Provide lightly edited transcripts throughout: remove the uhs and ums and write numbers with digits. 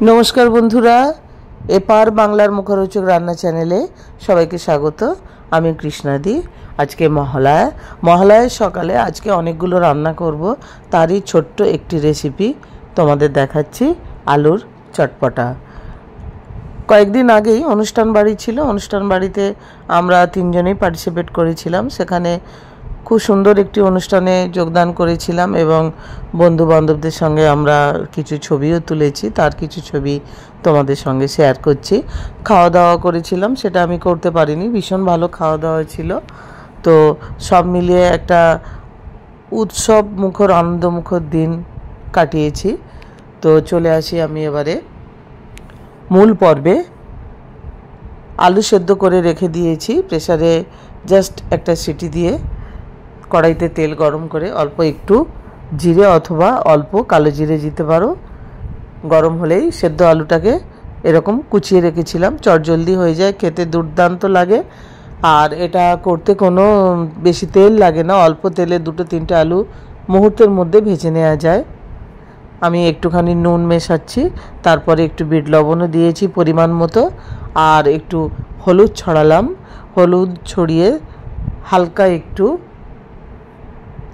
নমস্কার বন্ধুরা, এপার বাংলার মুখরোচক রান্না চ্যানেলে সবাইকে স্বাগত। আমি কৃষ্ণাদি। আজকে মহালয়ার সকালে আজকে অনেকগুলো রান্না করব, তারই ছোট্ট একটি রেসিপি তোমাদের দেখাচ্ছি। আলুর চটপটা। কয়েকদিন আগেই অনুষ্ঠান বাড়ি ছিল, অনুষ্ঠান বাড়িতে আমরা তিনজনেই পার্টিসিপেট করেছিলাম। সেখানে খুব সুন্দর একটি অনুষ্ঠানে যোগদান করেছিলাম এবং বন্ধু বান্ধবদের সঙ্গে আমরা কিছু ছবিও তুলেছি, তার কিছু ছবি তোমাদের সঙ্গে শেয়ার করছি। খাওয়া দাওয়া করেছিলাম, সেটা আমি করতে পারিনি। ভীষণ ভালো খাওয়া দাওয়া ছিল। তো সব মিলিয়ে একটা উৎসব মুখর আনন্দমুখর দিন কাটিয়েছি। তো চলে আসি আমি এবারে মূল পর্বে। আলু সেদ্ধ করে রেখে দিয়েছি প্রেসারে, জাস্ট একটা সিটি দিয়ে কড়াইতে তেল গরম করে অল্প একটু জিরে অথবা অল্প কালো জিরে দিতে পারো। গরম হলেই সেদ্ধ আলুটাকে এরকম কুচিয়ে রেখেছিলাম। চটজলদি হয়ে যায়, খেতে দুর্দান্ত লাগে। আর এটা করতে কোনো বেশি তেল লাগে না, অল্প তেলে 2-3টে আলু মুহূর্তের মধ্যে ভেজে নেওয়া যায়। আমি একটুখানি নুন মেশাচ্ছি, তারপরে একটু বিট লবণও দিয়েছি পরিমাণ মতো, আর একটু হলুদ ছড়ালাম। হলুদ ছড়িয়ে হালকা একটু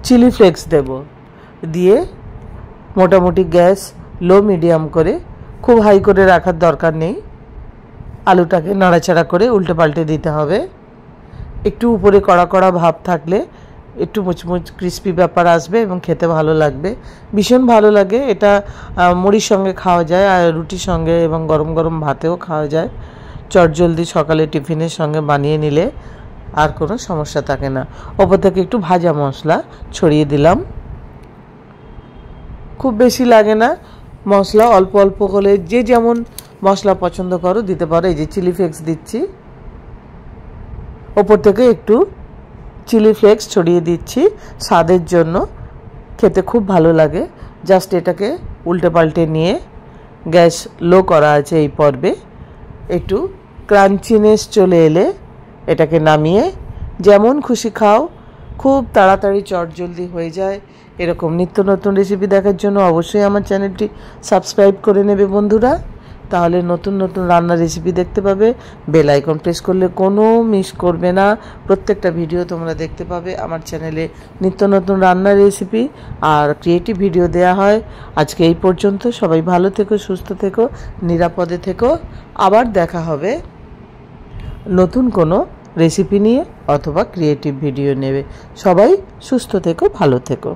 চিলি ফ্লেক্স দেব, দিয়ে মোটামুটি গ্যাস লো মিডিয়াম করে, খুব হাই করে রাখার দরকার নেই। আলুটাকে নাড়াচাড়া করে উল্টে পাল্টে দিতে হবে। একটু উপরে কড়া কড়া ভাব থাকলে একটু মুচমুচ ক্রিস্পি ব্যাপার আসবে এবং খেতে ভালো লাগবে, ভীষণ ভালো লাগে। এটা মুড়ির সঙ্গে খাওয়া যায়, আর রুটির সঙ্গে এবং গরম গরম ভাতেও খাওয়া যায়। চটজলদি সকালে টিফিনের সঙ্গে বানিয়ে নিলে আর কোনো সমস্যা থাকে না। ওপর থেকে একটু ভাজা মশলা ছড়িয়ে দিলাম, খুব বেশি লাগে না মশলা, অল্প অল্প করে যে যেমন মশলা পছন্দ করো দিতে পারো। এই যে চিলি ফ্লেক্স দিচ্ছি, ওপর থেকে একটু চিলি ফ্লেক্স ছড়িয়ে দিচ্ছি স্বাদের জন্য, খেতে খুব ভালো লাগে। জাস্ট এটাকে উল্টে পাল্টে নিয়ে গ্যাস লো করা আছে এই পর্বে। একটু ক্রাঞ্চিনেস চলে এলে এটাকে নামিয়ে যেমন খুশি খাও, খুব তাড়াতাড়ি চটজলদি হয়ে যায়। এরকম নিত্য নতুন রেসিপি দেখার জন্য অবশ্যই আমার চ্যানেলটি সাবস্ক্রাইব করে নেবে বন্ধুরা, তাহলে নতুন নতুন রান্নার রেসিপি দেখতে পাবে। বেল আইকন প্রেস করলে কোনো মিস করবে না, প্রত্যেকটা ভিডিও তোমরা দেখতে পাবে। আমার চ্যানেলে নিত্য নতুন রান্নার রেসিপি আর ক্রিয়েটিভ ভিডিও দেয়া হয়। আজকে এই পর্যন্ত। সবাই ভালো থেকো, সুস্থ থেকো, নিরাপদে থেকো। আবার দেখা হবে নতুন কোনো রেসিপি নিয়ে অথবা ক্রিয়েটিভ ভিডিও নেবে। সবাই সুস্থ থেকো, ভালো থেকো।